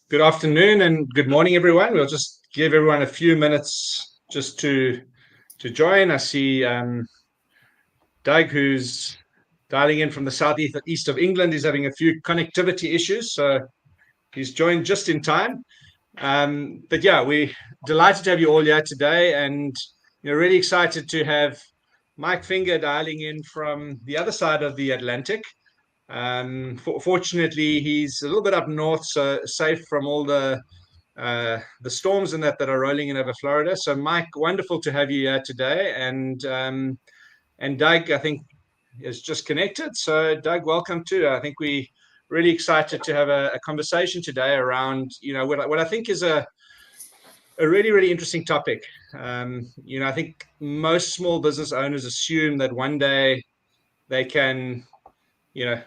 Good afternoon and good morning, everyone. We'll just give everyone a few minutes just to join. I see Doug, who's dialing in from the southeast east of England, is having a few connectivity issues, so he's joined just in time. But yeah, we're delighted to have you all here today, and really excited to have Mike Finger dialing in from the other side of the Atlantic. Fortunately, he's a little bit up north, so safe from all the storms and that are rolling in over Florida. So, Mike, wonderful to have you here today, and Doug, I think, is just connected. So, Doug, welcome too. I think we really excited to have a conversation today around what I think is a really interesting topic. I think most small business owners assume that one day they can you know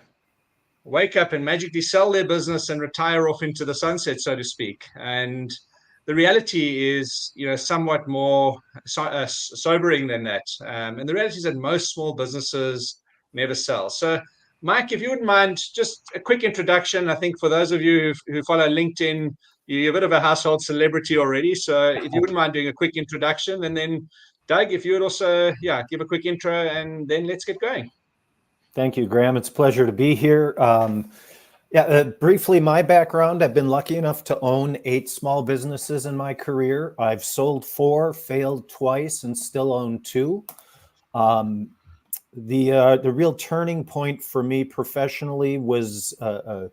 wake up and magically sell their business and retire off into the sunset, so to speak. And the reality is, somewhat more sobering than that. And the reality is that most small businesses never sell. So, Mike, if you wouldn't mind, just a quick introduction. I think for those of you who follow LinkedIn, you're a bit of a household celebrity already. So, if you wouldn't mind doing a quick introduction, and then Doug, if you would also, give a quick intro, and then let's get going. Thank you, Graham. It's a pleasure to be here. Briefly, my background, I've been lucky enough to own 8 small businesses in my career. I've sold 4, failed twice, and still own 2. The real turning point for me professionally was a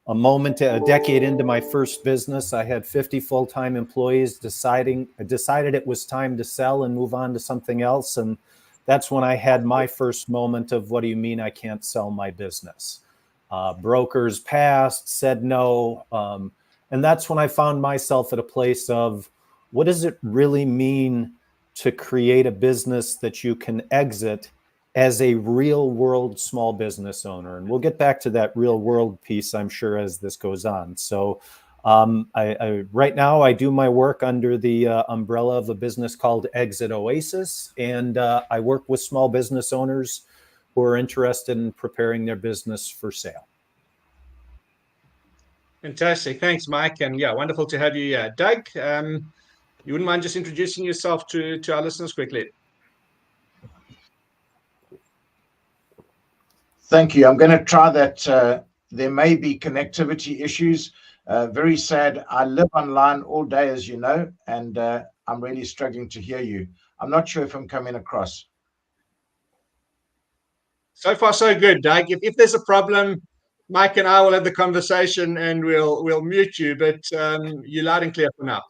moment, a decade into my first business. I had 50 full-time employees. I decided it was time to sell and move on to something else. And that's when I had my first moment of, what do you mean I can't sell my business? Brokers passed, said no. And that's when I found myself at a place of, what does it really mean to create a business that you can exit as a real world small business owner? And we'll get back to that real world piece, I'm sure, as this goes on. So right now I do my work under the umbrella of a business called Exit Oasis, and I work with small business owners who are interested in preparing their business for sale. Fantastic. Thanks, Mike. And yeah, wonderful to have you here. Doug, you wouldn't mind just introducing yourself to our listeners quickly? Thank you. I'm going to try that. There may be connectivity issues. Very sad. I live online all day, as you know, and I'm really struggling to hear you. I'm not sure if I'm coming across. So far, so good, Doug. If there's a problem, Mike and I will have the conversation and we'll mute you, but you're loud and clear for now.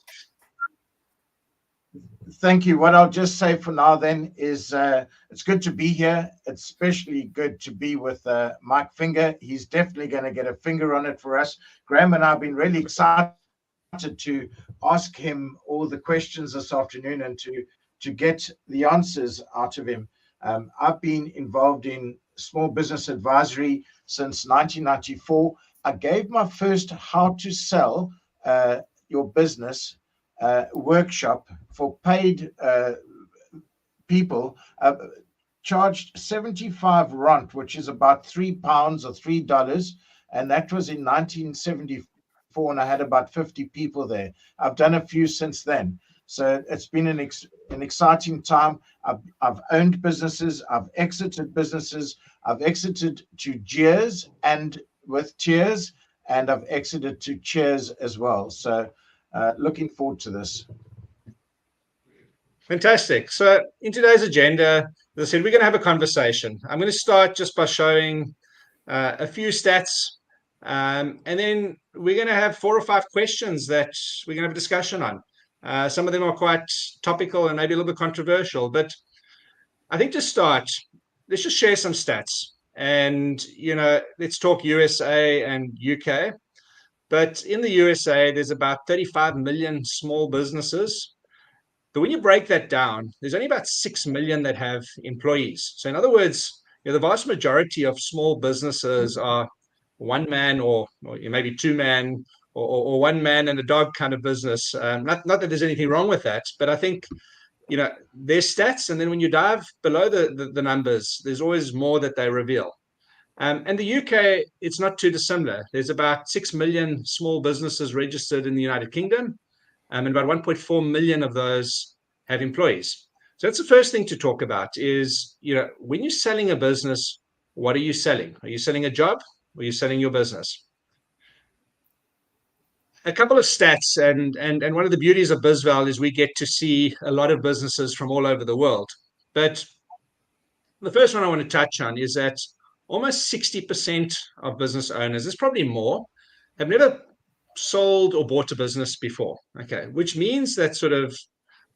Thank you. What I'll just say for now then is it's good to be here. It's especially good to be with Mike Finger. He's definitely going to get a finger on it for us. Graham and I have been really excited to ask him all the questions this afternoon and to get the answers out of him. I've been involved in small business advisory since 1994. I gave my first How to Sell Your Business workshop for paid people, charged 75 rand, which is about £3 or $3, and that was in 1974, and I had about 50 people there. I've done a few since then, so it's been an exciting time. I've owned businesses, I've exited businesses, I've exited to jeers and with tears, and I've exited to cheers as well. So looking forward to this. Fantastic. So in today's agenda, as I said, we're going to have a conversation. I'm going to start just by showing a few stats, and then we're going to have 4 or 5 questions that we're going to have a discussion on. Some of them are quite topical and maybe a little bit controversial, but I think to start, let's just share some stats. And, let's talk USA and UK. But in the USA, there's about 35 million small businesses. But when you break that down, there's only about 6 million that have employees. So in other words, the vast majority of small businesses are one man or maybe 2 man or 1 man and a dog kind of business. Not that there's anything wrong with that, but I think, there's stats. And then when you dive below the numbers, there's always more that they reveal. And the UK, it's not too dissimilar. There's about 6 million small businesses registered in the United Kingdom, and about 1.4 million of those have employees. So that's the first thing to talk about is, when you're selling a business, what are you selling? Are you selling a job or are you selling your business? A couple of stats, and one of the beauties of BizVal is we get to see a lot of businesses from all over the world. But the first one I want to touch on is that almost 60% of business owners, there's probably more, have never sold or bought a business before. Okay, which means that sort of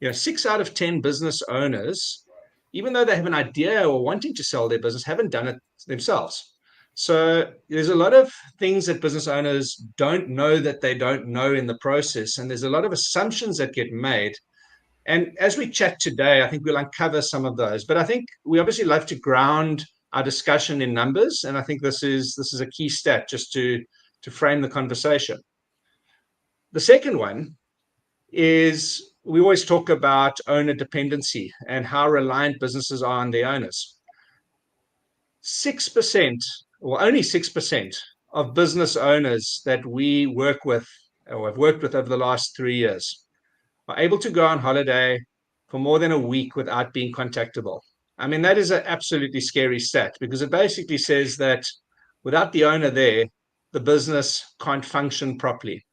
6 out of 10 business owners, even though they have an idea or wanting to sell their business, haven't done it themselves. So there's a lot of things that business owners don't know that they don't know in the process, and there's a lot of assumptions that get made. And as we chat today, I think we'll uncover some of those. But I think we obviously love to ground our discussion in numbers, and I think this is a key stat just to frame the conversation. The second one is we always talk about owner dependency and how reliant businesses are on their owners. 6%, or only 6% of business owners that we work with or have worked with over the last 3 years are able to go on holiday for more than a week without being contactable. I mean, that is an absolutely scary stat because it basically says that without the owner there, the business can't function properly.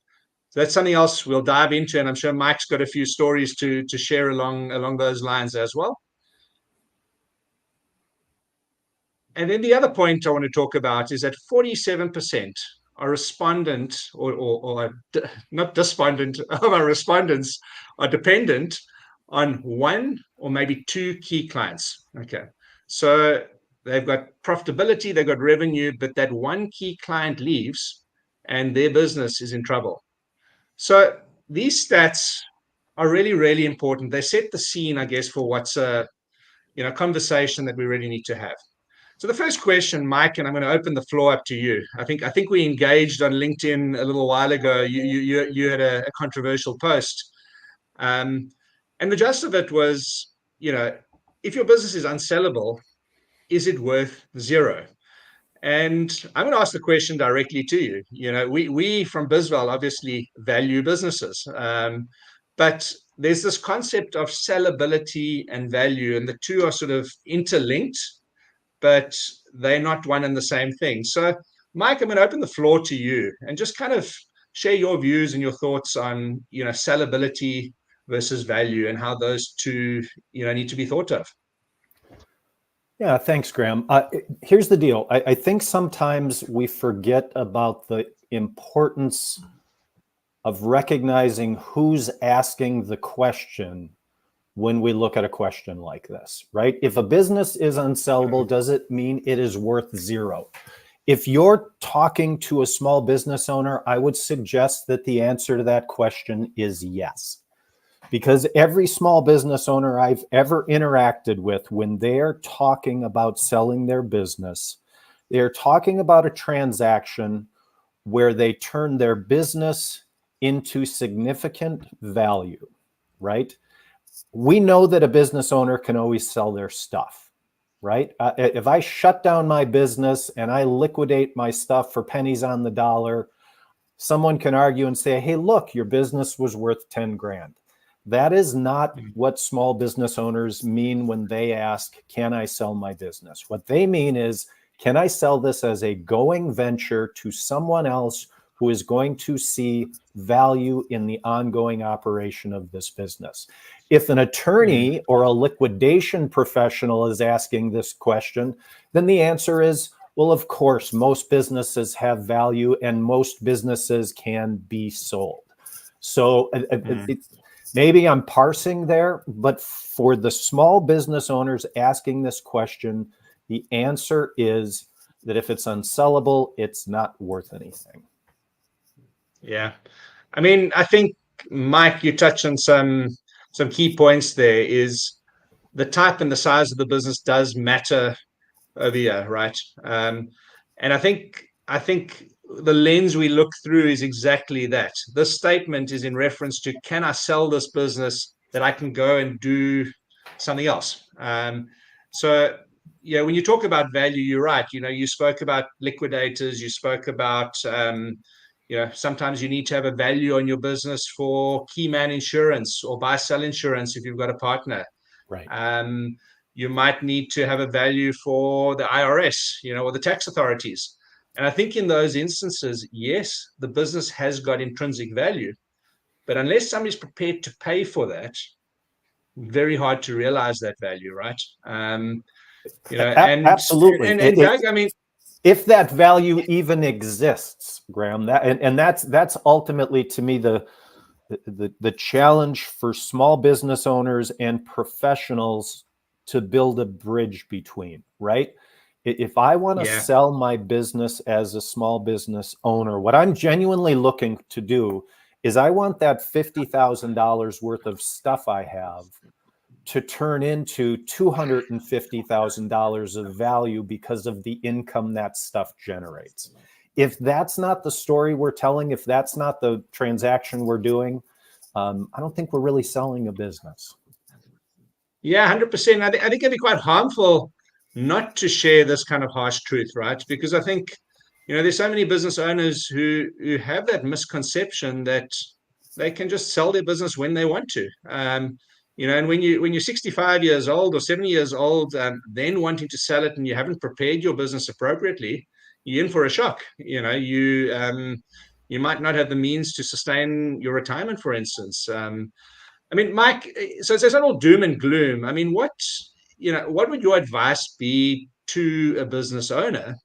So that's something else we'll dive into, and I'm sure Mike's got a few stories to share along those lines as well. And then the other point I want to talk about is that 47% are respondent or not despondent of our respondents are dependent on one or maybe two key clients. Okay, so they've got profitability, they've got revenue, but that one key client leaves and their business is in trouble. So these stats are really, really important. They set the scene, I guess, for what's a conversation that we really need to have. So the first question, Mike, and I'm going to open the floor up to you. I think we engaged on LinkedIn a little while ago. You had a controversial post, and the gist of it was, if your business is unsellable, is it worth zero? And I'm going to ask the question directly to you. We from BizVal obviously value businesses, but there's this concept of sellability and value, and the two are sort of interlinked, but they're not one and the same thing. So, Mike, I'm going to open the floor to you and just kind of share your views and your thoughts on, sellability versus value and how those two, need to be thought of. Yeah, thanks, Graham. Here's the deal. I think sometimes we forget about the importance of recognizing who's asking the question when we look at a question like this, right? If a business is unsellable, does it mean it is worth zero? If you're talking to a small business owner, I would suggest that the answer to that question is yes. Because every small business owner I've ever interacted with, when they're talking about selling their business, they're talking about a transaction where they turn their business into significant value, right? We know that a business owner can always sell their stuff, right? If I shut down my business and I liquidate my stuff for pennies on the dollar, someone can argue and say, hey, look, your business was worth 10 grand. That is not what small business owners mean when they ask, can I sell my business? What they mean is, can I sell this as a going venture to someone else who is going to see value in the ongoing operation of this business? If an attorney or a liquidation professional is asking this question, then the answer is, well, of course, most businesses have value and most businesses can be sold. So maybe I'm parsing there, but for the small business owners asking this question, the answer is that if it's unsellable, it's not worth anything. Yeah. I mean, I think, Mike, you touched on some key points there. Is the type and the size of the business does matter over here, right? And I think the lens we look through is exactly that. This statement is in reference to, can I sell this business that I can go and do something else? So when you talk about value, you're right. You spoke about liquidators, you spoke about, sometimes you need to have a value on your business for key man insurance or buy sell insurance if you've got a partner. Right. You might need to have a value for the IRS, or the tax authorities. And I think in those instances, yes, the business has got intrinsic value, but unless somebody's prepared to pay for that, very hard to realize that value, right? Absolutely. And Doug, I mean, if that value even exists, Graham, that's ultimately, to me, the challenge for small business owners and professionals to build a bridge between, right? If I want to sell my business as a small business owner, what I'm genuinely looking to do is I want that $50,000 worth of stuff I have to turn into $250,000 of value because of the income that stuff generates. If that's not the story we're telling, if that's not the transaction we're doing, I don't think we're really selling a business. Yeah, 100%. I think it'd be quite harmful not to share this kind of harsh truth, right? Because I think, there's so many business owners who have that misconception that they can just sell their business when they want to. And when you're 65 years old or 70 years old, then wanting to sell it and you haven't prepared your business appropriately, you're in for a shock. You might not have the means to sustain your retirement, for instance. I mean, Mike, so it's not all doom and gloom. I mean, what would your advice be to a business owner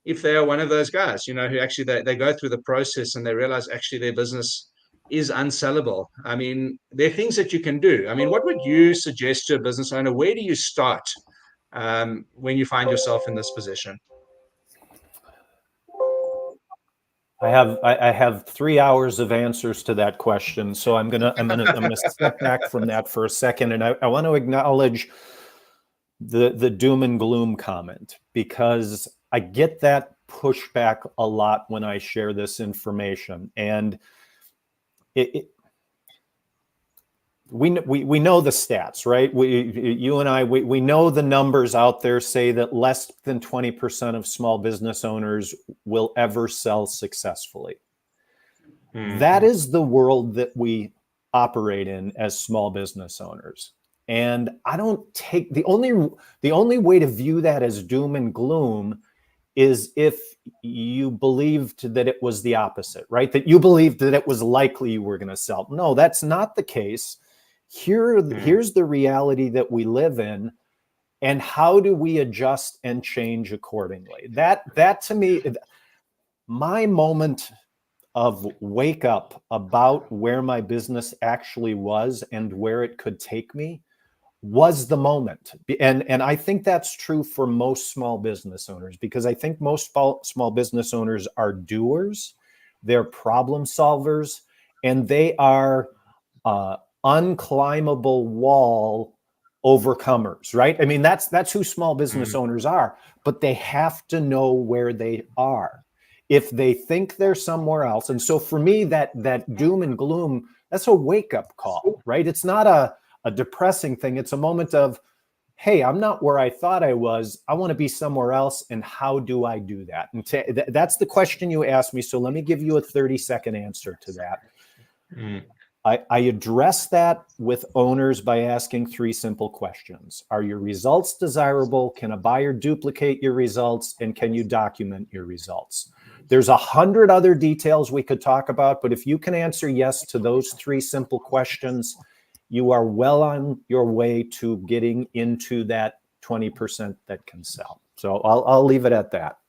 if they are one of those guys, who actually they go through the process and they realize actually their business is unsellable? I mean, there are things that you can do. I mean, what would you suggest to a business owner? Where do you start when you find yourself in this position? I have 3 hours of answers to that question, so I'm gonna step back from that for a second, and I want to acknowledge the doom and gloom comment, because I get that pushback a lot when I share this information, and we know the stats, right? You and I, we know the numbers out there say that less than 20% of small business owners will ever sell successfully. Mm-hmm. That is the world that we operate in as small business owners. And I don't take the only way to view that as doom and gloom is if you believed that it was the opposite, right? That you believed that it was likely you were going to sell. No, that's not the case. Here's the reality that we live in, and how do we adjust and change accordingly? That to me, my moment of wake up about where my business actually was and where it could take me was the moment. And I think that's true for most small business owners, because I think most small business owners are doers, they're problem solvers, and they are unclimbable wall overcomers, right? I mean, that's who small business owners are, but they have to know where they are. If they think they're somewhere else. And so for me, that doom and gloom, that's a wake-up call, right? It's not a depressing thing. It's a moment of, hey, I'm not where I thought I was. I want to be somewhere else. And how do I do that? And that's the question you asked me. So let me give you a 30-second answer to that. I address that with owners by asking 3 simple questions. Are your results desirable? Can a buyer duplicate your results? And can you document your results? There's 100 other details we could talk about, but if you can answer yes to those 3 simple questions, you are well on your way to getting into that 20% that can sell. So I'll leave it at that.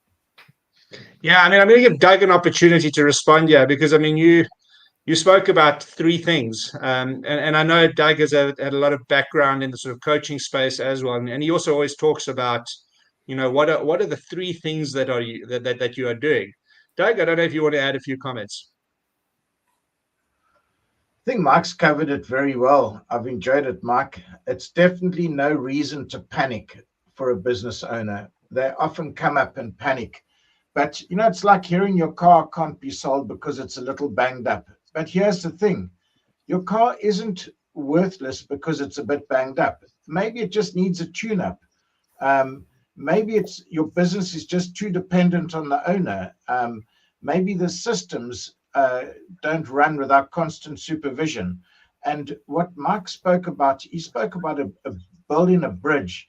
Yeah, I mean, I'm going to give Doug an opportunity to respond here, because I mean, you spoke about 3 things, and I know Doug has had a lot of background in the sort of coaching space as well, and he also always talks about, what are the 3 things that you are doing. Doug, I don't know if you want to add a few comments. I think Mike's covered it very well. I've enjoyed it, Mike. It's definitely no reason to panic for a business owner. They often come up and panic. But, it's like hearing your car can't be sold because it's a little banged up. But here's the thing. Your car isn't worthless because it's a bit banged up. Maybe it just needs a tune-up. maybe it's your business is just too dependent on the owner. Maybe the systems don't run without constant supervision. And what Mark spoke about, he spoke about building a bridge.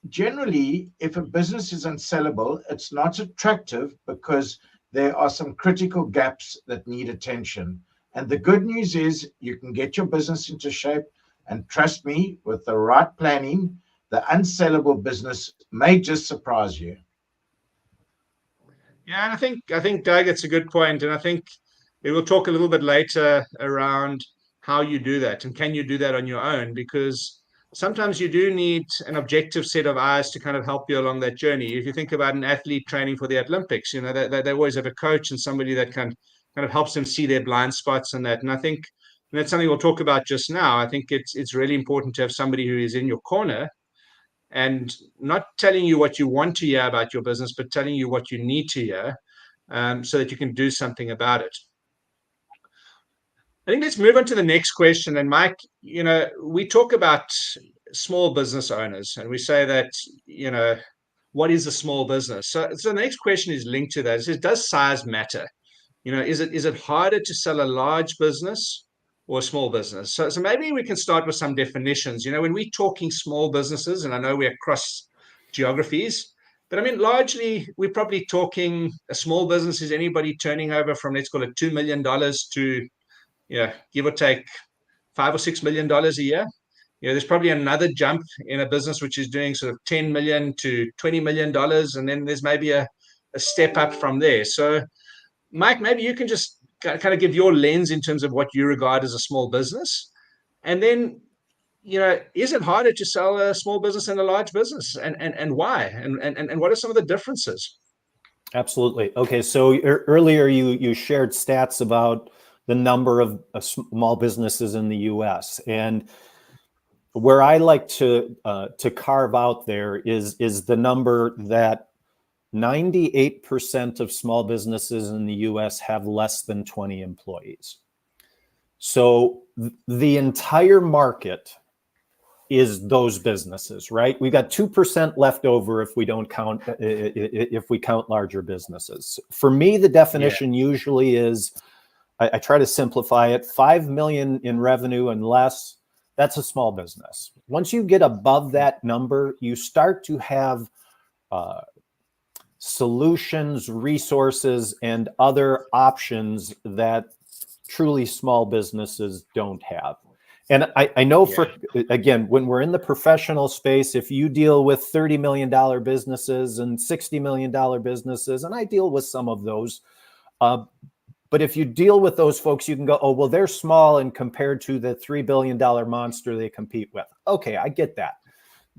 Generally, if a business is unsellable, it's not attractive because there are some critical gaps that need attention. And the good news is you can get your business into shape. And trust me, with the right planning, the unsellable business may just surprise you. Yeah, and I think Doug, it's a good point, and I think we will talk a little bit later around how you do that and can you do that on your own, because sometimes you do need an objective set of eyes to kind of help you along that journey. If you think about an athlete training for the Olympics, they always have a coach and somebody that kind of helps them see their blind spots and that. And I think and that's something we'll talk about just now. I think it's really important to have somebody who is in your corner and not telling you what you want to hear about your business, but telling you what you need to hear, so that you can do something about it. I think let's move on to the next question. And Mike, we talk about small business owners and we say that, what is a small business? So the next question is linked to that. It says, does size matter? Is it harder to sell a large business or a small business? So maybe we can start with some definitions. When we're talking small businesses, and I know we're across geographies, but I mean, largely, we're probably talking a small business is anybody turning over from, let's call it $2 million to, give or take $5 or $6 million a year. There's probably another jump in a business which is doing sort of $10 million to $20 million. And then there's maybe a step up from there. So Mike, maybe you can just kind of give your lens in terms of what you regard as a small business. And then, is it harder to sell a small business than a large business, and why? And what are some of the differences? Absolutely. Okay. So earlier you shared stats about the number of small businesses in the U.S. And where I like to carve out there is the number that 98% of small businesses in the US have less than 20 employees. So the entire market is those businesses, right? We got 2% left over if we count larger businesses. For me, the definition usually is, I try to simplify it, 5 million in revenue and less, that's a small business. Once you get above that number, you start to have solutions, resources, and other options that truly small businesses don't have. And I know again, when we're in the professional space, if you deal with $30 million businesses and $60 million businesses, and I deal with some of those, but if you deal with those folks, you can go, oh, well, they're small and compared to the $3 billion monster they compete with. Okay, I get that.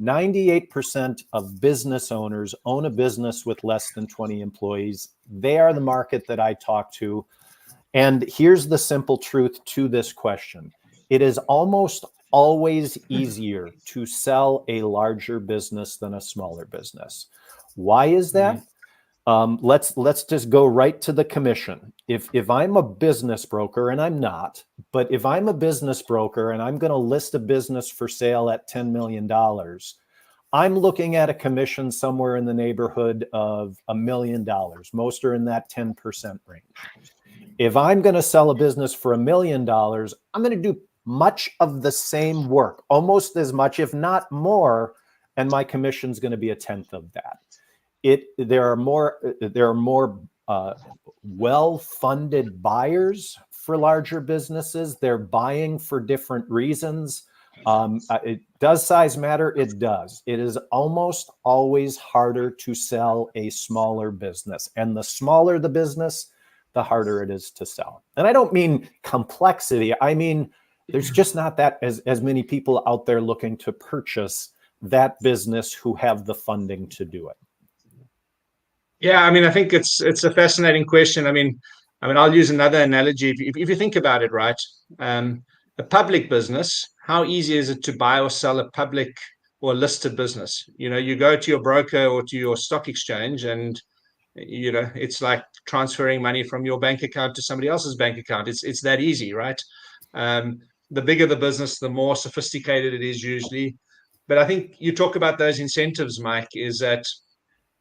98% of business owners own a business with less than 20 employees. They are the market that I talk to. And here's the simple truth to this question. It is almost always easier to sell a larger business than a smaller business. Why is that? Let's just go right to the commission. If I'm a business broker, and I'm not, but if I'm a business broker and I'm going to list a business for sale at $10 million, I'm looking at a commission somewhere in the neighborhood of $1 million. Most are in that 10% range. If I'm going to sell a business for $1 million, I'm going to do much of the same work, almost as much, if not more, and my commission is going to be a tenth of that. There are more well-funded buyers for larger businesses. They're buying for different reasons. Does size matter? It does. It is almost always harder to sell a smaller business, and the smaller the business, the harder it is to sell. And I don't mean complexity. I mean, there's just not that as many people out there looking to purchase that business who have the funding to do it. Yeah, I mean, I think it's a fascinating question. I mean, I'll use another analogy. If you think about it, right? A public business, how easy is it to buy or sell a public or a listed business? You go to your broker or to your stock exchange, and it's like transferring money from your bank account to somebody else's bank account. It's that easy, right? The bigger the business, the more sophisticated it is usually. But I think you talk about those incentives, Mike, is that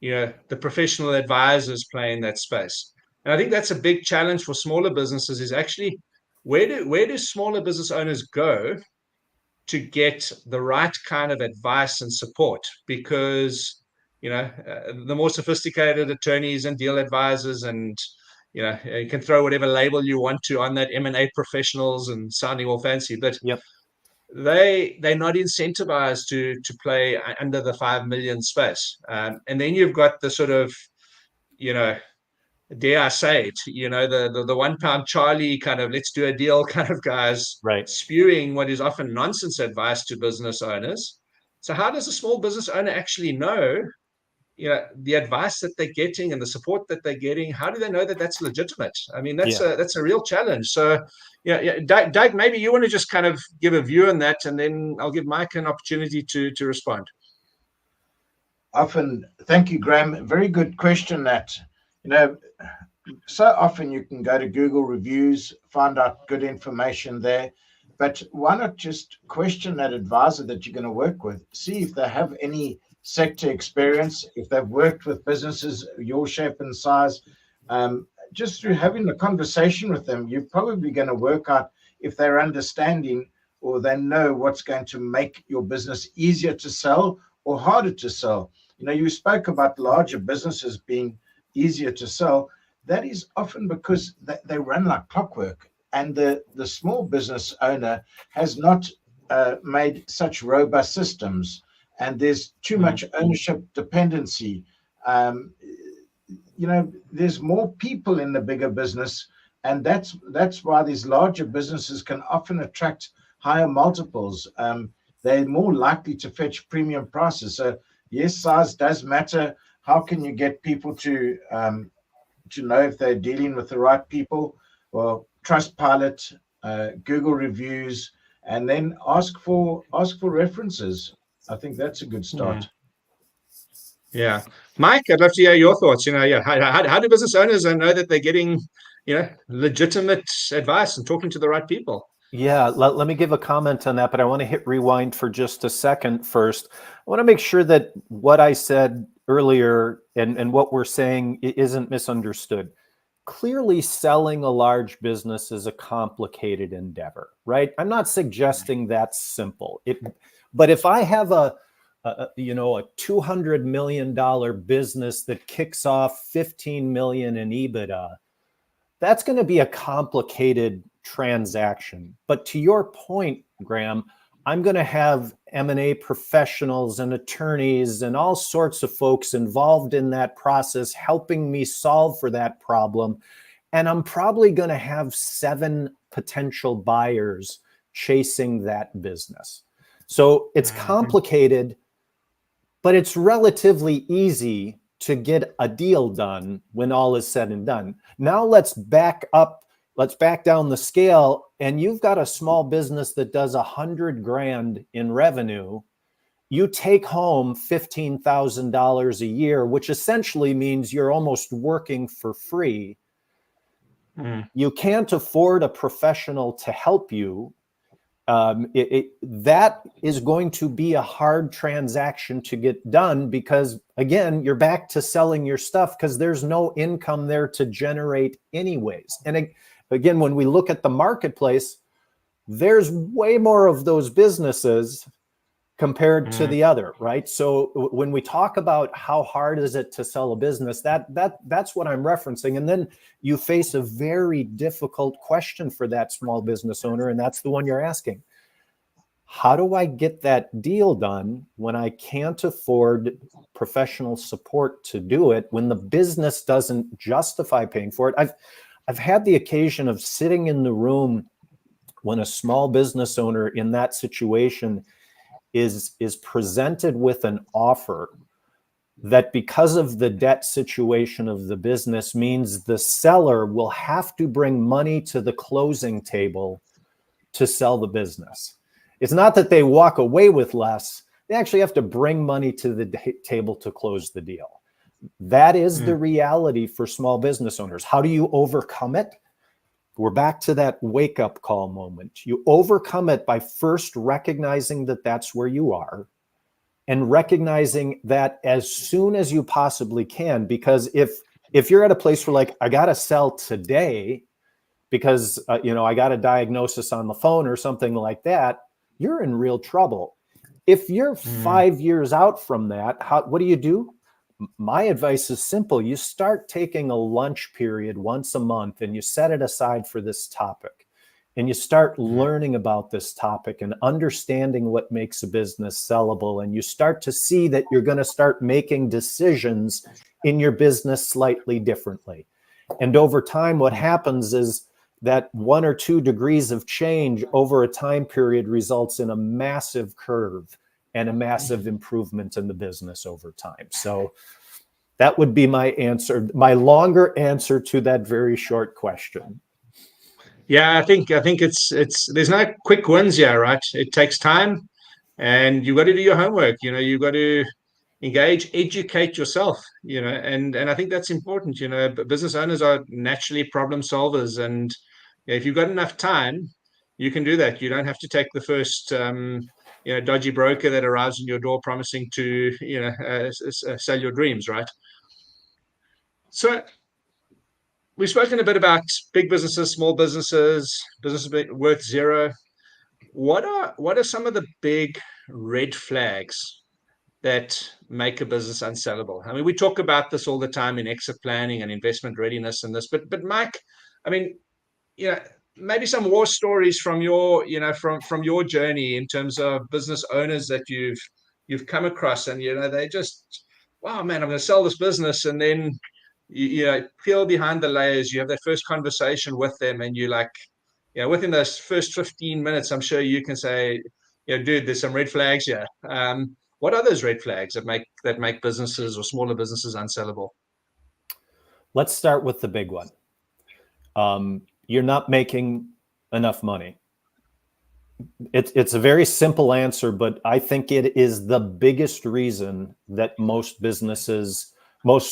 the professional advisors play in that space. And I think that's a big challenge for smaller businesses is actually where do smaller business owners go to get the right kind of advice and support? Because the more sophisticated attorneys and deal advisors and you can throw whatever label you want to on that M&A professionals and sounding all fancy, but Yep. they're not incentivized to play under the 5 million space. And then you've got the sort of, dare I say it, the £1 Charlie kind of let's do a deal kind of guys Right. spewing what is often nonsense advice to business owners. So how does a small business owner actually know, the advice that they're getting and the support that they're getting? How do they know that that's legitimate? I mean, that's a real challenge. So, Doug, maybe you want to just kind of give a view on that, and then I'll give Mike an opportunity to respond. Thank you, Graham. Very good question. That so often you can go to Google reviews, find out good information there, but why not just question that advisor that you're going to work with? See if they have any sector experience, if they've worked with businesses your shape and size. Just through having a conversation with them, you're probably going to work out if they're understanding or they know what's going to make your business easier to sell or harder to sell. You spoke about larger businesses being easier to sell. That is often because they run like clockwork, and the small business owner has not made such robust systems, and there's too much ownership dependency. There's more people in the bigger business, and that's why these larger businesses can often attract higher multiples. They're more likely to fetch premium prices. So yes, size does matter. How can you get people to know if they're dealing with the right people? Well, Trustpilot, Google reviews, and then ask for references. I think that's a good start. Yeah, Mike, I'd love to hear your thoughts. How do business owners know that they're getting legitimate advice and talking to the right people? Yeah, let me give a comment on that, but I want to hit rewind for just a second first. I want to make sure that what I said earlier and what we're saying isn't misunderstood. Clearly, selling a large business is a complicated endeavor, right? I'm not suggesting that's simple. But if I have a $200 million business that kicks off 15 million in EBITDA, that's going to be a complicated transaction. But to your point, Graham, I'm going to have M&A professionals and attorneys and all sorts of folks involved in that process, helping me solve for that problem. And I'm probably going to have 7 potential buyers chasing that business. So it's complicated, but it's relatively easy to get a deal done when all is said and done. Now let's back down the scale, and you've got a small business that does $100,000 in revenue. You take home $15,000 a year, which essentially means you're almost working for free. You can't afford a professional to help you. That is going to be a hard transaction to get done because, again, you're back to selling your stuff because there's no income there to generate anyways. And again, when we look at the marketplace, there's way more of those businesses compared to the other, right? So when we talk about how hard is it to sell a business, that's what I'm referencing. And then you face a very difficult question for that small business owner, and that's the one you're asking. How do I get that deal done when I can't afford professional support to do it, when the business doesn't justify paying for it? I've had the occasion of sitting in the room when a small business owner in that situation is presented with an offer that, because of the debt situation of the business, means the seller will have to bring money to the closing table to sell the business. It's not that they walk away with less. They actually have to bring money to the table to close the deal. That is the reality for small business owners. How do you overcome it? We're back to that wake-up call moment. You overcome it by first recognizing that that's where you are, and recognizing that as soon as you possibly can, because if you're at a place where like, I got to sell today because, I got a diagnosis on the phone or something like that, you're in real trouble. If you're 5 years out from that, what do? My advice is simple. You start taking a lunch period once a month and you set it aside for this topic. And you start learning about this topic and understanding what makes a business sellable. And you start to see that you're going to start making decisions in your business slightly differently. And over time, what happens is that 1 or 2 degrees of change over a time period results in a massive curve and a massive improvement in the business over time. So that would be my answer, my longer answer to that very short question. Yeah, I think it's there's no quick wins here, right? It takes time, and you've got to do your homework. You've got to engage, educate yourself. And I think that's important. Business owners are naturally problem solvers, and if you've got enough time, you can do that. You don't have to take the first dodgy broker that arrives in your door promising to sell your dreams, right? So we've spoken a bit about big businesses, small businesses, businesses worth zero. What are some of the big red flags that make a business unsellable? I mean, we talk about this all the time in exit planning and investment readiness and this, but Mike, I mean, maybe some war stories from your, from your journey in terms of business owners that you've come across, and they just, wow, man, I'm going to sell this business, and then you peel behind the layers. You have that first conversation with them, and you like, within those first 15 minutes, I'm sure you can say, dude, there's some red flags here. What are those red flags that make businesses or smaller businesses unsellable? Let's start with the big one. You're not making enough money. It's a very simple answer, but I think it is the biggest reason that most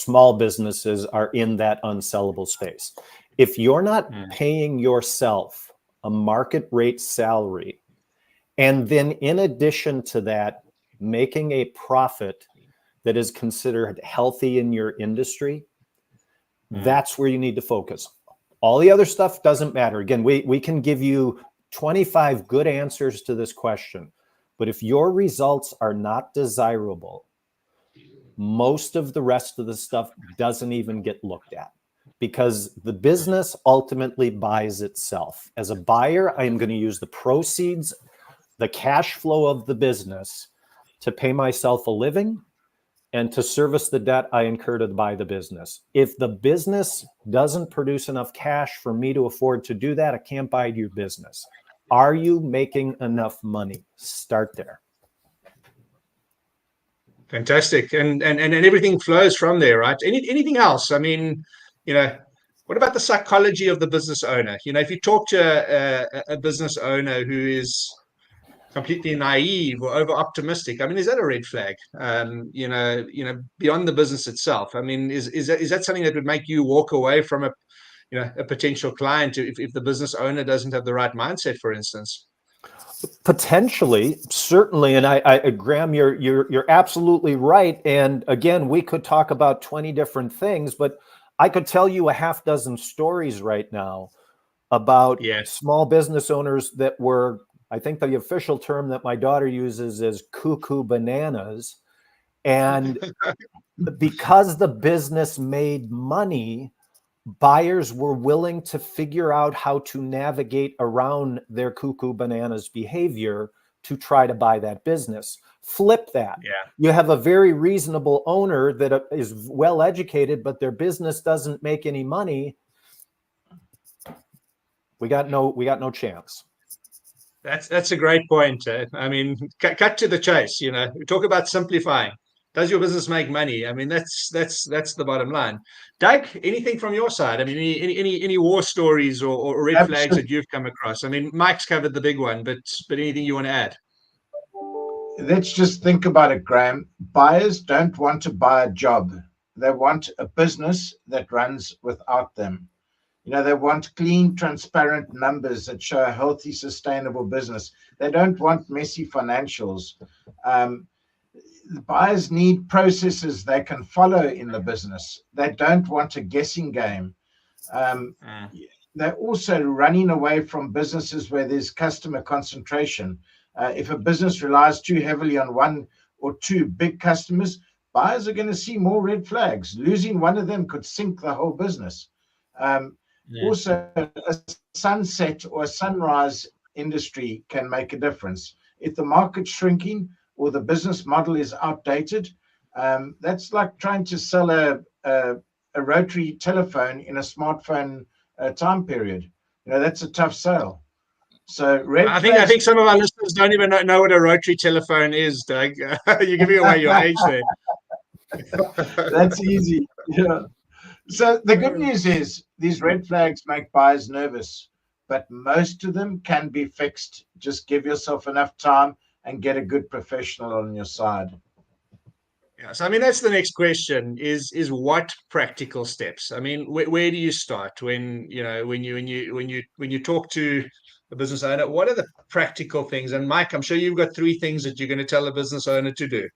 small businesses are in that unsellable space. If you're not paying yourself a market rate salary, and then in addition to that, making a profit that is considered healthy in your industry, that's where you need to focus. All the other stuff doesn't matter. Again, we can give you 25 good answers to this question, but if your results are not desirable, most of the rest of the stuff doesn't even get looked at, because the business ultimately buys itself. As a buyer, I am going to use the proceeds, the cash flow of the business to pay myself a living and to service the debt I incur to buy the business. If the business doesn't produce enough cash for me to afford to do that, I can't buy your business. Are you making enough money? Start there. Fantastic. And everything flows from there, right? Anything else? I mean, what about the psychology of the business owner? If you talk to a business owner who is completely naive or over optimistic, I mean, is that a red flag? Beyond the business itself. I mean, is that something that would make you walk away from a potential client if the business owner doesn't have the right mindset, for instance? Potentially, certainly, and I Graham, you're absolutely right. And again, we could talk about 20 different things, but I could tell you a half dozen stories right now about small business owners that were, I think the official term that my daughter uses is cuckoo bananas. And because the business made money, buyers were willing to figure out how to navigate around their cuckoo bananas behavior to try to buy that business. Flip that. You have a very reasonable owner that is well educated, but their business doesn't make any money. We got no chance. That's a great point. I mean, cut to the chase. We talk about simplifying. Does your business make money? I mean, that's the bottom line. Doug, anything from your side? I mean, any war stories or red flags that you've come across? I mean, Mike's covered the big one, but anything you want to add? Let's just think about it, Graham. Buyers don't want to buy a job. They want a business that runs without them. They want clean, transparent numbers that show a healthy, sustainable business. They don't want messy financials. the buyers need processes they can follow in the business. They don't want a guessing game. They're also running away from businesses where there's customer concentration. If a business relies too heavily on one or two big customers, buyers are going to see more red flags. Losing one of them could sink the whole business. Also, a sunset or a sunrise industry can make a difference. If the market's shrinking or the business model is outdated, that's like trying to sell a rotary telephone in a smartphone time period. That's a tough sale. So I think some of our listeners don't even know what a rotary telephone is, Doug. You're giving away your age there. That's easy. Yeah. So the good news is these red flags make buyers nervous, but most of them can be fixed. Just give yourself enough time and get a good professional on your side. Yeah, so I mean that's the next question: is what practical steps? I mean, where do you start when you talk to a business owner? What are the practical things? And Mike, I'm sure you've got 3 things that you're going to tell a business owner to do.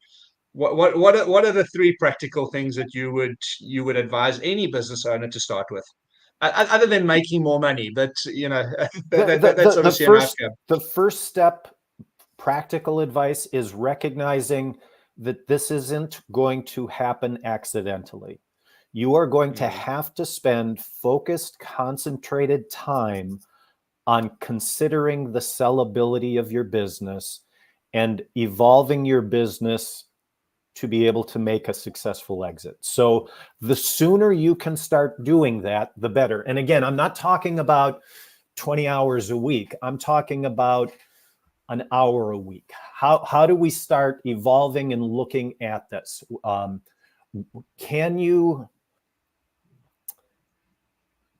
What are the 3 practical things that you would advise any business owner to start with, other than making more money? But that's obviously an outcome. The first step, practical advice, is recognizing that this isn't going to happen accidentally. You are going to have to spend focused, concentrated time on considering the sellability of your business and evolving your business to be able to make a successful exit. So the sooner you can start doing that, the better. And again, I'm not talking about 20 hours a week. I'm talking about an hour a week. How do we start evolving and looking at this? Can you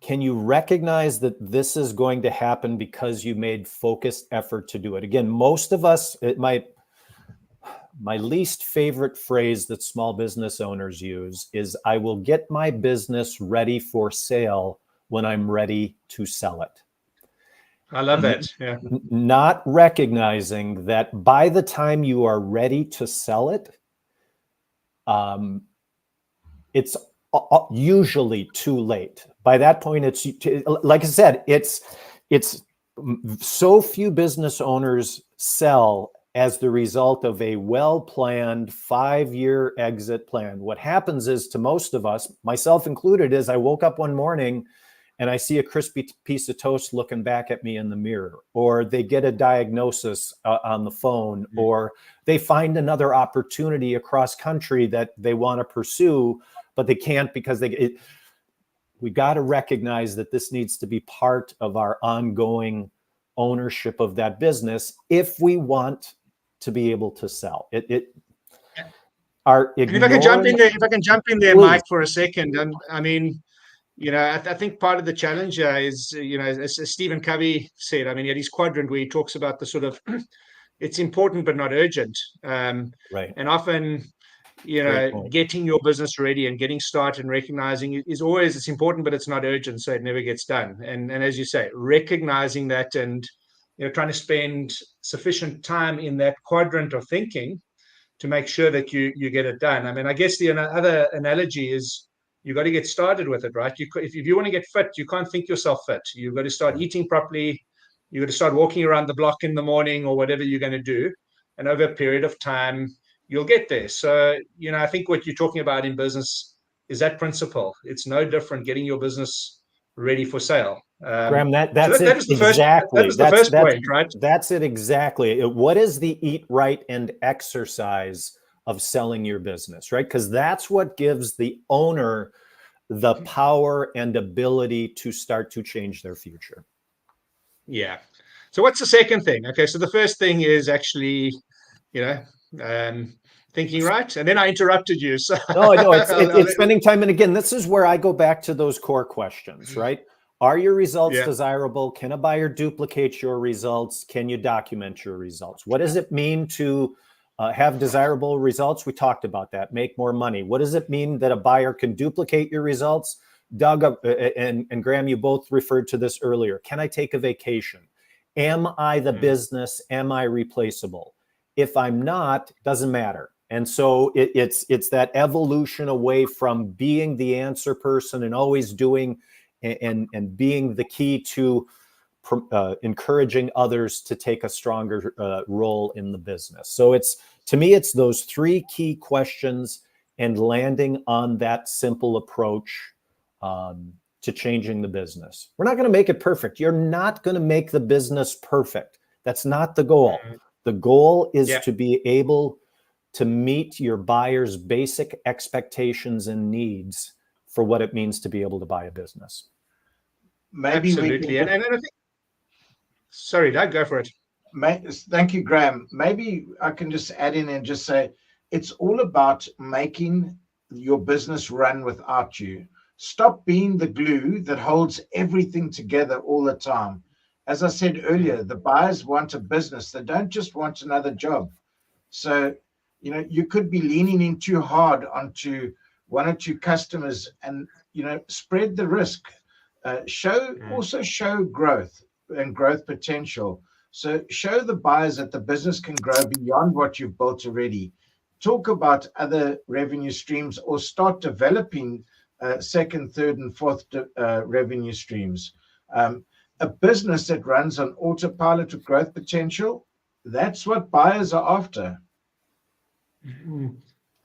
recognize that this is going to happen because you made focused effort to do it? Again, most of us, my least favorite phrase that small business owners use is, I will get my business ready for sale when I'm ready to sell it. I love that. Yeah. Not recognizing that by the time you are ready to sell it, it's usually too late. By that point, it's, like I said, it's so few business owners sell as the result of a well-planned 5-year exit plan. What happens is, to most of us, myself included, is I woke up one morning and I see a crispy piece of toast looking back at me in the mirror, or they get a diagnosis on the phone, or they find another opportunity across country that they want to pursue, but they can't because we got to recognize that this needs to be part of our ongoing ownership of that business if we want to be able to sell it. If I can jump in there, please, Mike, for a second. I mean, I think part of the challenge is, as Stephen Covey said, I mean, he had his quadrant where he talks about the sort of, it's important but not urgent. Right. And often, getting your business ready and getting started and recognizing it's important, but it's not urgent, so it never gets done. And as you say, recognizing that and trying to spend sufficient time in that quadrant of thinking to make sure that you get it done. I mean, I guess the other analogy is, you got to get started with it, right? If you want to get fit, you can't think yourself fit. You've got to start eating properly. You've got to start walking around the block in the morning or whatever you're going to do. And over a period of time, you'll get there. So, I think what you're talking about in business is that principle. It's no different getting your business ready for sale. Graham, that's the first point, right? That's it exactly. What is the eat, write, and exercise of selling your business, right? Because that's what gives the owner the power and ability to start to change their future. Yeah. So what's the second thing? Okay, so the first thing is actually, thinking right, and then I interrupted you. So no, it's spending time. And again, this is where I go back to those core questions, right? Are your results desirable? Can a buyer duplicate your results? Can you document your results? What does it mean to have desirable results? We talked about that. Make more money. What does it mean that a buyer can duplicate your results? Doug and Graham, you both referred to this earlier. Can I take a vacation? Am I the business? Am I replaceable? If I'm not, doesn't matter. And so it's that evolution away from being the answer person and always doing and being the key to encouraging others to take a stronger role in the business. So to me, it's those three key questions and landing on that simple approach to changing the business. We're not going to make it perfect. You're not going to make the business perfect. That's not the goal. The goal is to be able to meet your buyer's basic expectations and needs for what it means to be able to buy a business. Maybe absolutely. And I think, sorry, Doug, go for it. Thank you, Graham. Maybe I can just add in and just say, it's all about making your business run without you. Stop being the glue that holds everything together all the time. As I said earlier, the buyers want a business. They don't just want another job. So, you could be leaning in too hard onto one or two customers and, spread the risk. Also show growth and growth potential. So show the buyers that the business can grow beyond what you've built already. Talk about other revenue streams or start developing second, third, and fourth revenue streams. A business that runs on autopilot with growth potential, that's what buyers are after.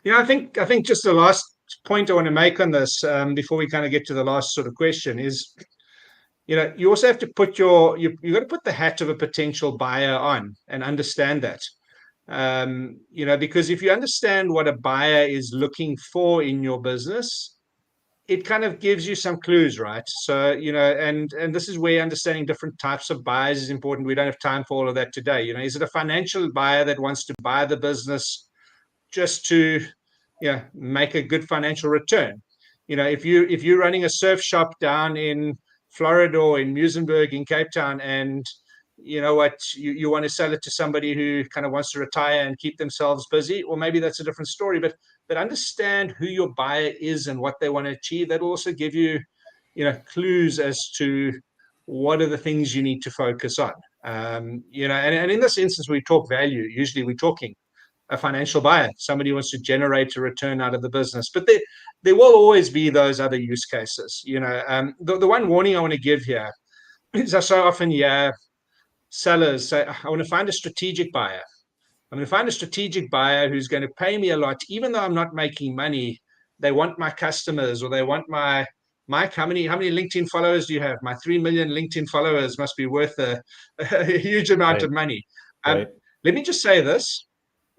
I think just the last point I want to make on this before we kind of get to the last sort of question is, you also have to put you've got to put the hat of a potential buyer on and understand that. Because if you understand what a buyer is looking for in your business, it kind of gives you some clues, right? So, and this is where understanding different types of buyers is important. We don't have time for all of that today. Is it a financial buyer that wants to buy the business just to make a good financial return? If you're running a surf shop down in Florida or in Muizenberg in Cape Town, and you want to sell it to somebody who kind of wants to retire and keep themselves busy, or maybe that's a different story. But understand who your buyer is and what they want to achieve. That will also give you clues as to what are the things you need to focus on. And in this instance, we talk value. Usually we're talking a financial buyer, somebody who wants to generate a return out of the business. But there will always be those other use cases. The one warning I want to give here is I so often hear sellers say, I want to find a strategic buyer. I'm going to find a strategic buyer who's going to pay me a lot, even though I'm not making money. They want my customers, or they want my how many LinkedIn followers do you have? My 3 million LinkedIn followers must be worth a huge amount of money. Let me just say this,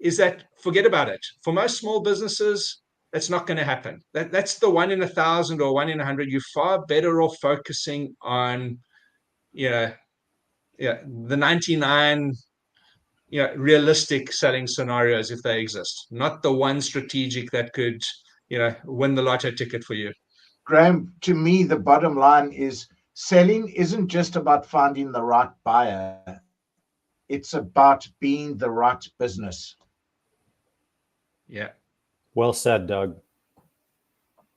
is that forget about it. For most small businesses, that's not going to happen. That's the 1 in 1,000 or 1 in 100. You're far better off focusing on, the 99, realistic selling scenarios if they exist, not the one strategic that could, win the lotto ticket for you. Graham, to me, the bottom line is selling isn't just about finding the right buyer. It's about being the right business. Yeah. Well said, Doug.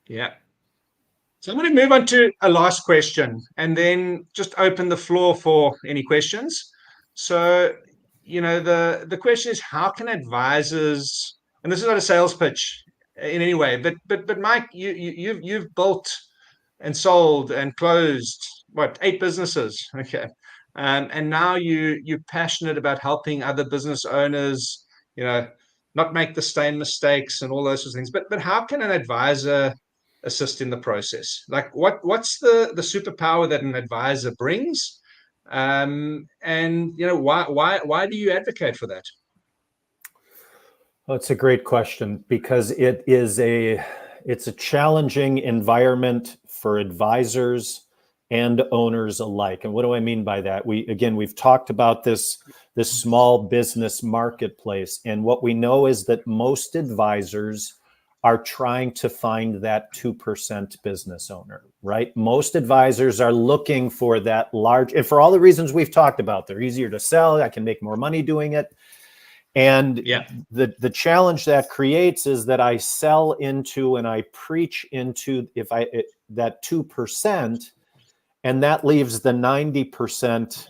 Yeah. So I'm going to move on to a last question and then just open the floor for any questions. So, the question is, how can advisors, and this is not a sales pitch in any way, but Mike, you've built and sold and closed 8 businesses, okay, and now you're passionate about helping other business owners, not make the same mistakes and all those sorts of things. But how can an advisor assist in the process? Like what's the superpower that an advisor brings? And why do you advocate for that? Well, it's a great question, because it's a challenging environment for advisors and owners alike. And what do I mean by that? We've talked about this small business marketplace, and what we know is that most advisors are trying to find that 2% business owner, right? Most advisors are looking for that large, and for all the reasons we've talked about. They're easier to sell. I can make more money doing it. And the challenge that creates is that I sell into and I preach into that 2%, and that leaves the 90%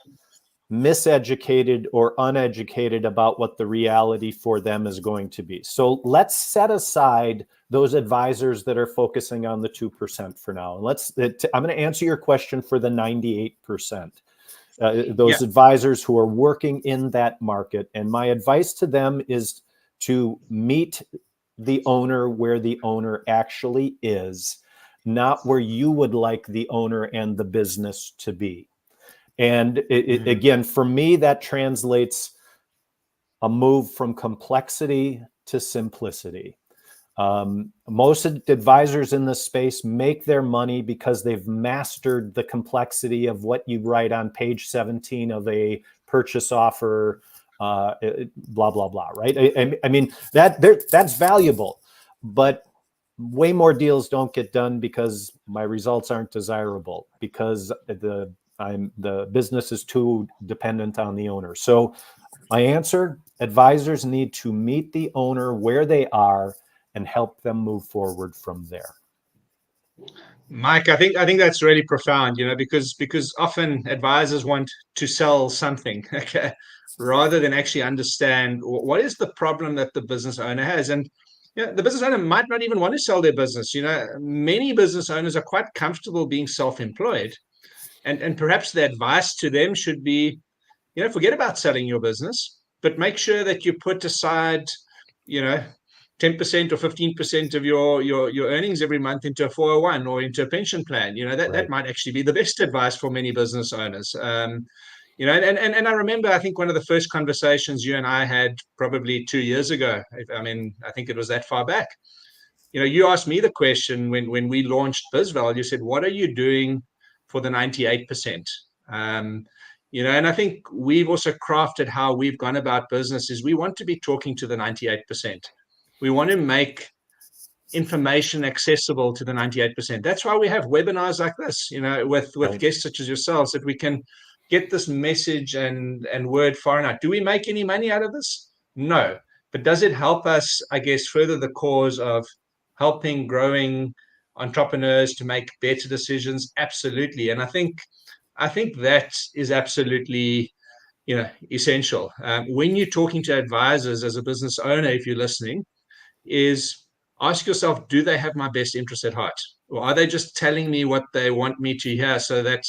miseducated or uneducated about what the reality for them is going to be. So let's set aside those advisors that are focusing on the 2% for now. And I'm going to answer your question for the 98%. Those advisors who are working in that market. And my advice to them is to meet the owner where the owner actually is, not where you would like the owner and the business to be. And again, for me, that translates a move from complexity to simplicity. Most advisors in this space make their money because they've mastered the complexity of what you write on page 17 of a purchase offer, blah, blah, blah, right? I mean, that's valuable, but way more deals don't get done because my results aren't desirable, because the business is too dependent on the owner. So my answer, advisors need to meet the owner where they are and help them move forward from there. Mike, I think that's really profound, because often advisors want to sell something, okay, rather than actually understand what is the problem that the business owner has. And the business owner might not even want to sell their business. Many business owners are quite comfortable being self-employed, and perhaps the advice to them should be, forget about selling your business, but make sure that you put aside, 10% or 15% of your earnings every month into a 401 or into a pension plan. That might actually be the best advice for many business owners. And I remember, I think one of the first conversations you and I had probably 2 years ago. I think it was that far back. You asked me the question when we launched BizVal. You said, "What are you doing for the 98%?" And I think we've also crafted how we've gone about business is we want to be talking to the 98%. We want to make information accessible to the 98%. That's why we have webinars like this, with guests such as yourselves, that we can get this message and word far enough. Do we make any money out of this? No. But does it help us, I guess, further the cause of helping growing entrepreneurs to make better decisions? Absolutely. And I think that is absolutely, essential. When you're talking to advisors as a business owner, if you're listening, is ask yourself, do they have my best interest at heart? Or are they just telling me what they want me to hear so that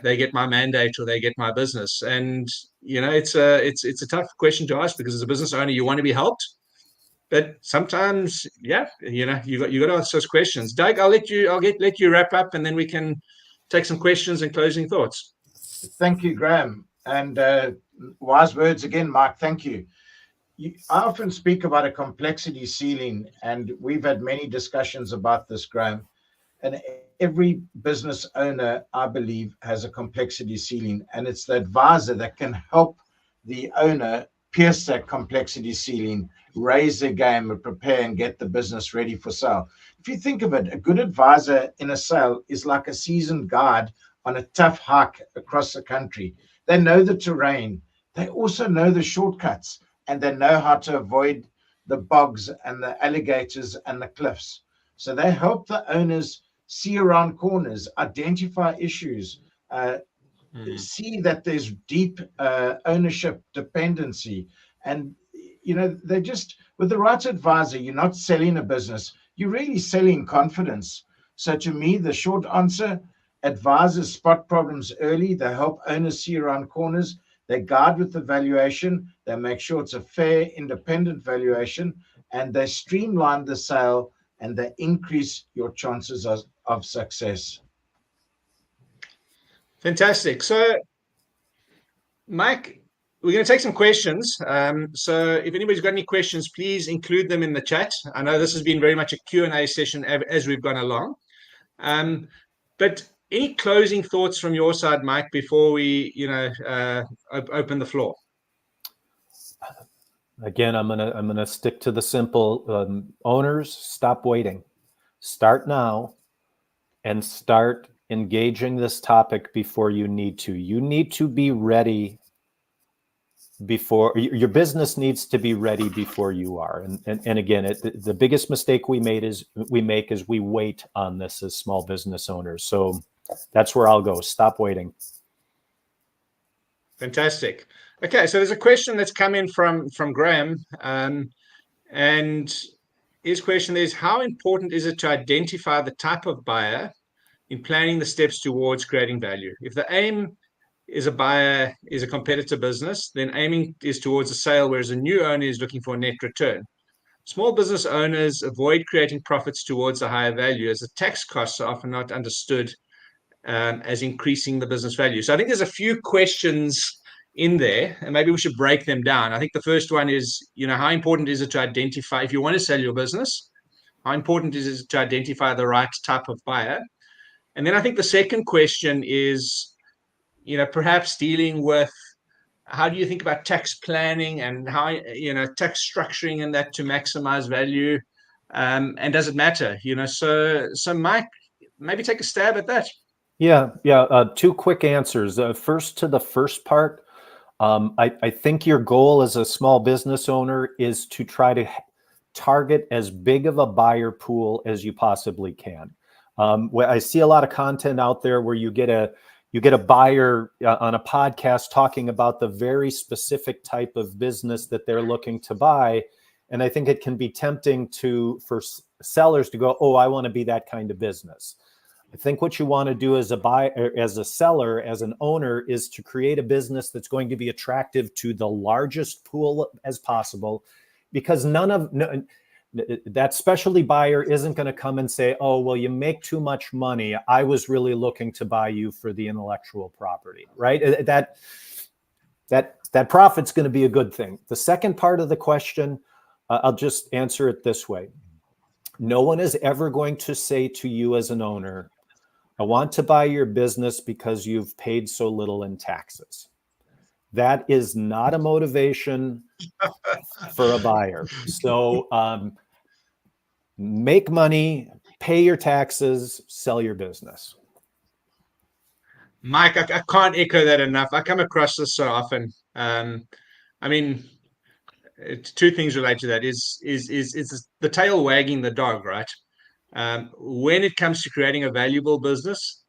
they get my mandate or they get my business? And, it's a tough question to ask, because as a business owner, you want to be helped. But sometimes, you got to ask those questions. Doug, I'll let you wrap up, and then we can take some questions and closing thoughts. Thank you, Graham. And wise words again, Mark. Thank you. I often speak about a complexity ceiling, and we've had many discussions about this, Graham. And every business owner, I believe, has a complexity ceiling, and it's the advisor that can help the owner pierce that complexity ceiling, raise their game, and prepare and get the business ready for sale. If you think of it, a good advisor in a sale is like a seasoned guide on a tough hike across the country. They know the terrain. They also know the shortcuts, and they know how to avoid the bogs and the alligators and the cliffs. So they help the owners see around corners, identify issues, see that there's deep ownership dependency. And, they just, with the right advisor, you're not selling a business, you're really selling confidence. So to me, the short answer, advisors spot problems early. They help owners see around corners. They guide with the valuation. They make sure it's a fair, independent valuation, and they streamline the sale, and they increase your chances of success. Fantastic. So, Mike, we're going to take some questions. So if anybody's got any questions, please include them in the chat. I know this has been very much a Q&A session as we've gone along. But any closing thoughts from your side, Mike, before we, open the floor? Again, I'm gonna stick to the simple. Owners, stop waiting. Start now, and start engaging this topic before you need to. You need to be ready before your business needs to be ready before you are. And again, the biggest mistake we make is we wait on this as small business owners. So that's where I'll go. Stop waiting. Fantastic. Okay, so there's a question that's come in from Graham, and his question is, how important is it to identify the type of buyer in planning the steps towards creating value? If the aim is a buyer is a competitor business, then aiming is towards a sale, whereas a new owner is looking for a net return. Small business owners avoid creating profits towards a higher value, as the tax costs are often not understood as increasing the business value. So I think there's a few questions in there, and maybe we should break them down. I think the first one is, how important is it to identify, if you want to sell your business, how important is it to identify the right type of buyer? And then I think the second question is, perhaps dealing with, how do you think about tax planning and how, tax structuring and that to maximize value? And does it matter? So Mike, maybe take a stab at that. Yeah. Two quick answers. First, to the first part, I think your goal as a small business owner is to try to target as big of a buyer pool as you possibly can. I see a lot of content out there where you get a buyer on a podcast talking about the very specific type of business that they're looking to buy. And I think it can be tempting for sellers to go, oh, I want to be that kind of business. I think what you want to do as a buyer, as a seller, as an owner, is to create a business that's going to be attractive to the largest pool as possible, because that specialty buyer isn't going to come and say, oh, well, you make too much money. I was really looking to buy you for the intellectual property, right? That profit's going to be a good thing. The second part of the question, I'll just answer it this way. No one is ever going to say to you as an owner, I want to buy your business because you've paid so little in taxes. That is not a motivation for a buyer. So make money, pay your taxes, sell your business. Mike, I can't echo that enough. I come across this so often. It's two things related to that. Is the tail wagging the dog, right? When it comes to creating a valuable business,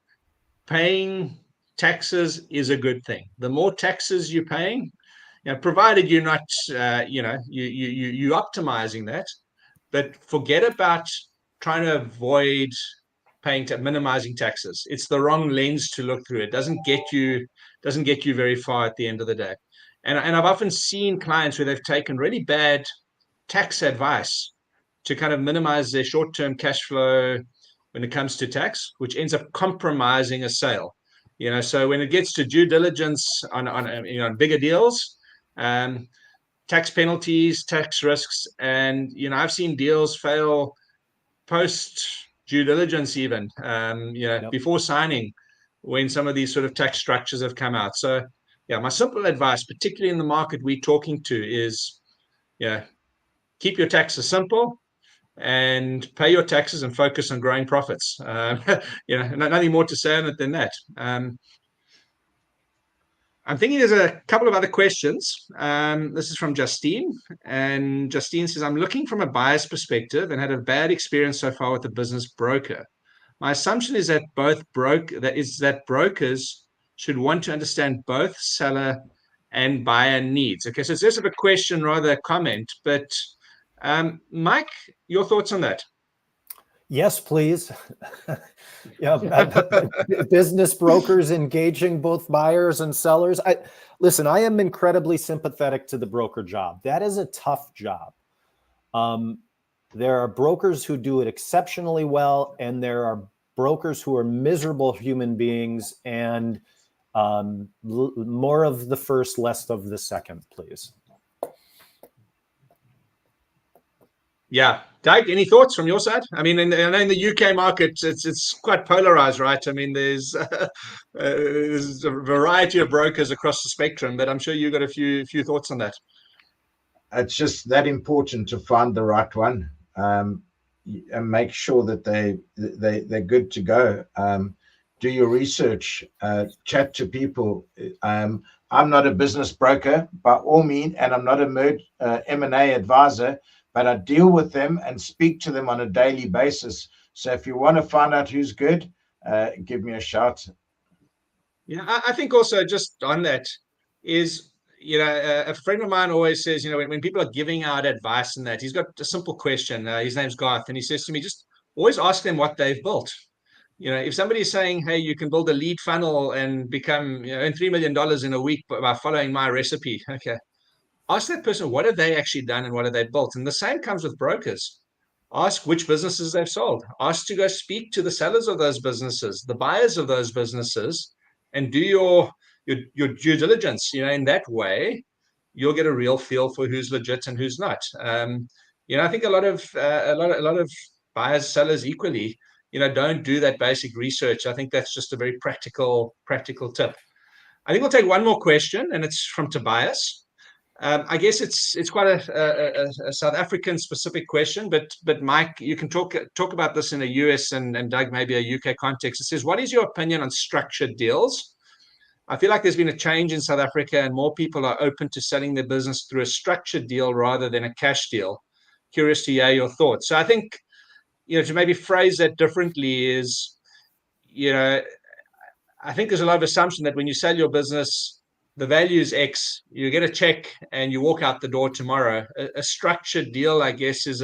paying taxes is a good thing. The more taxes you're paying, provided you're not, you're optimizing that, but forget about trying to avoid minimizing taxes. It's the wrong lens to look through. It doesn't get you very far at the end of the day. And I've often seen clients where they've taken really bad tax advice to kind of minimize their short-term cash flow when it comes to tax, which ends up compromising a sale. So when it gets to due diligence on bigger deals, tax penalties, tax risks, and I've seen deals fail post due diligence even, Yep. before signing, when some of these sort of tax structures have come out. So my simple advice, particularly in the market we're talking to, is keep your taxes simple and pay your taxes and focus on growing profits. Nothing more to say on it than that. I'm thinking there's a couple of other questions. This is from Justine, and Justine says, I'm looking from a buyer's perspective and had a bad experience so far with a business broker. My assumption is that brokers should want to understand both seller and buyer needs. Okay, so it's less of a question, rather a comment, but Mike, your thoughts on that? Yes, please. Business brokers engaging both buyers and sellers. I am incredibly sympathetic to the broker job. That is a tough job. There are brokers who do it exceptionally well, and there are brokers who are miserable human beings, and more of the first, less of the second, please. Yeah. Doug, any thoughts from your side? I know in the UK market, it's quite polarized, right? There's a variety of brokers across the spectrum, but I'm sure you've got a few thoughts on that. It's just that important to find the right one, and make sure that they're good to go. Do your research, chat to people. I'm not a business broker by all means, and I'm not a M&A advisor, but I deal with them and speak to them on a daily basis. So if you want to find out who's good, give me a shout. Yeah, I think also just on that, is, a friend of mine always says, when people are giving out advice and that, he's got a simple question. His name's Garth, and he says to me, just always ask them what they've built. If somebody's saying, hey, you can build a lead funnel and become, earn $3 million in a week by following my recipe. Okay. Ask that person, what have they actually done and what have they built? And the same comes with brokers. Ask which businesses they've sold. Ask to go speak to the sellers of those businesses, the buyers of those businesses, and do your due diligence. In that way, you'll get a real feel for who's legit and who's not. I think a lot of buyers, sellers equally, don't do that basic research. I think that's just a very practical tip. I think we'll take one more question, and it's from Tobias. I guess it's quite a South African specific question, but Mike, you can talk about this in a US and Doug maybe a UK context. It says, what is your opinion on structured deals? I feel like there's been a change in South Africa, and more people are open to selling their business through a structured deal rather than a cash deal. Curious to hear your thoughts. So I think, to maybe phrase that differently is, I think there's a lot of assumption that when you sell your business, the value is X, you get a check and you walk out the door tomorrow. A structured deal, I guess, is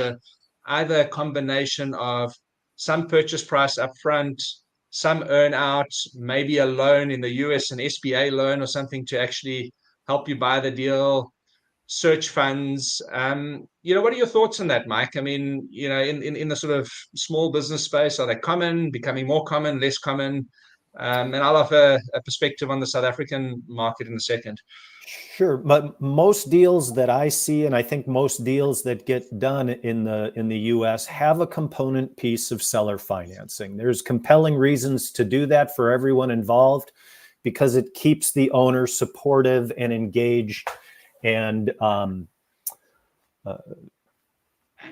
either a combination of some purchase price upfront, some earn out, maybe a loan in the US, an SBA loan or something to actually help you buy the deal, search funds. What are your thoughts on that, Mike? I mean, in the sort of small business space, are they common, becoming more common, less common? And I'll offer a perspective on the South African market in a second. Sure, but most deals that I see, and I think most deals that get done in the US have a component piece of seller financing. There's compelling reasons to do that for everyone involved because it keeps the owner supportive and engaged, and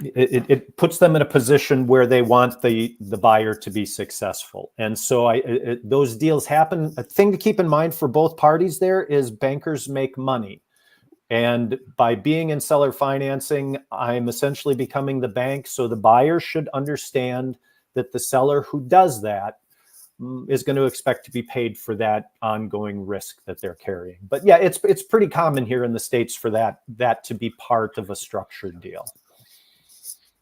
it puts them in a position where they want the buyer to be successful. And so those deals happen. A thing to keep in mind for both parties there is bankers make money. And by being in seller financing, I'm essentially becoming the bank. So the buyer should understand that the seller who does that is going to expect to be paid for that ongoing risk that they're carrying. But yeah, it's pretty common here in the States for that to be part of a structured deal.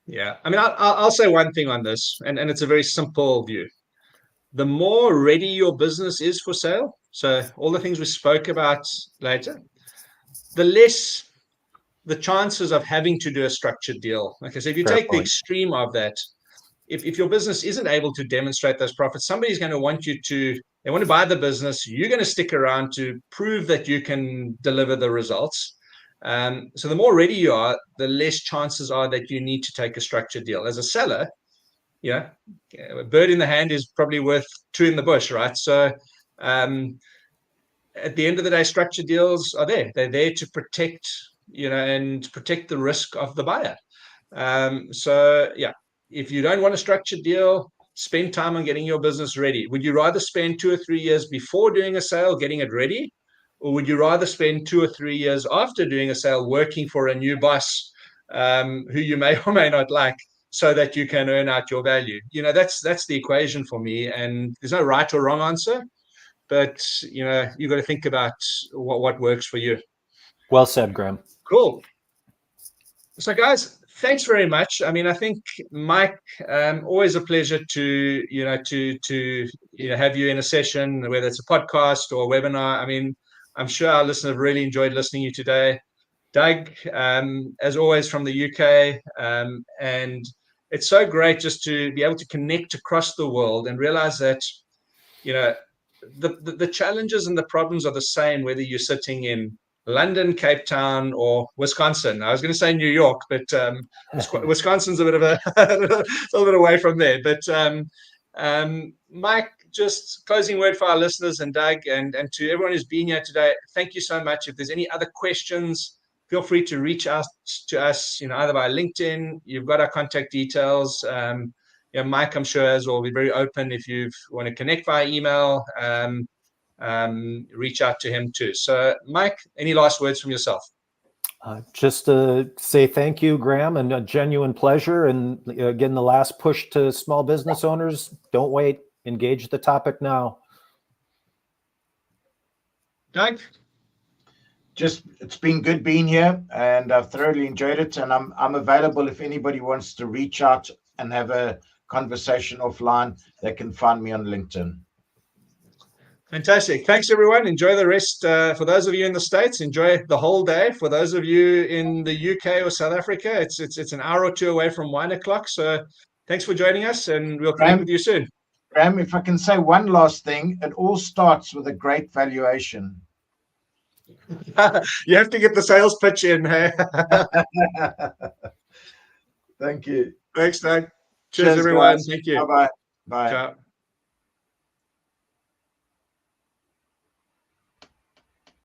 Yeah, I mean, I'll say one thing on this, and it's a very simple view. The more ready your business is for sale, so all the things we spoke about later, the less the chances of having to do a structured deal. Okay, so if you take the extreme of that, if your business isn't able to demonstrate those profits, somebody's going to want they want to buy the business, you're going to stick around to prove that you can deliver the results. So the more ready you are, the less chances are that you need to take a structured deal. As a seller, a bird in the hand is probably worth two in the bush, right? So at the end of the day, structured deals are there. They're there to protect, and protect the risk of the buyer. So yeah, if you don't want a structured deal, spend time on getting your business ready. Would you rather spend 2 or 3 years before doing a sale getting it ready? Or would you rather spend 2 or 3 years after doing a sale working for a new boss who you may or may not like, so that you can earn out your value? That's the equation for me. And there's no right or wrong answer, but you've got to think about what works for you. Well said, Graham. Cool. So guys, thanks very much. I mean, I think, Mike, always a pleasure to have you in a session, whether it's a podcast or a webinar. I mean, I'm sure our listeners have really enjoyed listening to you today. Doug, as always, from the UK, and it's so great just to be able to connect across the world and realize that, the challenges and the problems are the same whether you're sitting in London, Cape Town, or Wisconsin. I was going to say New York, but Wisconsin's a bit of a little bit away from there. But Mike, just closing word for our listeners, and Doug, and to everyone who's been here today, thank you so much. If there's any other questions, feel free to reach out to us, either by LinkedIn. You've got our contact details. Mike, I'm sure, as well, will be very open if you want to connect via email. Reach out to him too. So, Mike, any last words from yourself? Just to say thank you, Graham, and a genuine pleasure. And again, the last push to small business owners: don't wait. Engage the topic now. Doug? it's been good being here, and I've thoroughly enjoyed it. And I'm available if anybody wants to reach out and have a conversation offline. They can find me on LinkedIn. Fantastic. Thanks, everyone. Enjoy the rest. For those of you in the States, enjoy the whole day. For those of you in the UK or South Africa, it's an hour or two away from 1 o'clock. So thanks for joining us, and we'll connect with you soon. Graham, if I can say one last thing, it all starts with a great valuation. You have to get the sales pitch in. Hey? Thank you. Thanks, Doug. Cheers, everyone. Guys. Thank you. Bye-bye. Bye. Ciao.